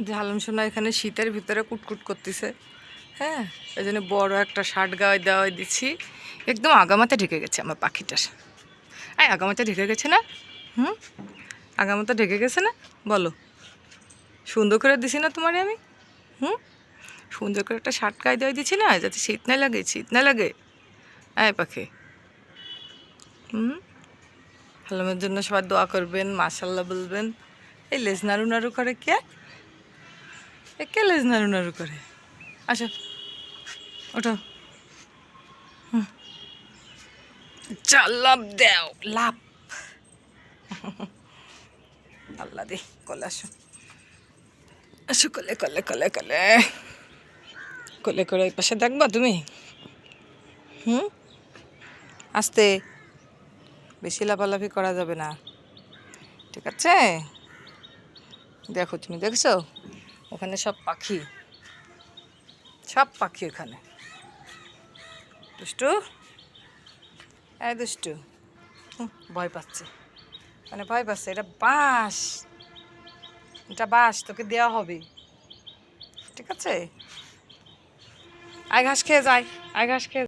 ঝালন সোনা এখানে শীতের ভিতরে কুটকুট করতেছে। হ্যাঁ, এই জন্য বড় একটা শার্ট গায়ে দেওয়া দিচ্ছি। একদম আগামাতে ঢেকে গেছে আমার পাখিটার। আগামাতে ঢেকে গেছে না? হুম, আগামাতে ঢেকে গেছে না? বলো, সুন্দর করে দিছি না তোমারে আমি? হুম, সুন্দর করে একটা শার্ট গায়ে দেওয়া দিচ্ছি না, যাতে শীত না লাগে, শীত না লাগে। পাখি, ভালোমের জন্য সবাই দোয়া করবেন, মাশাল্লাহ বলবেন। এই লেজ নাড়ু নাড়ু করে কে? কে লেজ নাড়ু নাড়ু করে? আসো, ওঠো। চা লাভ দেও, লাভ। আল্লাহ দে, কলে আসো, আসো কলে কলে কলে কলে কলে করে ওই পাশে দেখবা তুমি। আস্তে, বেশি লাফালাফি করা যাবে না, ঠিক আছে? দেখো, তুমি দেখছো ওখানে সব পাখি, সব পাখি ওখানে। দুষ্টু, দুষ্টু, ভয় পাচ্ছে, মানে ভয় পাচ্ছে। এটা বাঁশ, এটা বাঁশ, তোকে দেওয়া হবে, ঠিক আছে? আয় ঘাস খেয়ে যায়, আয় ঘাস খেয়ে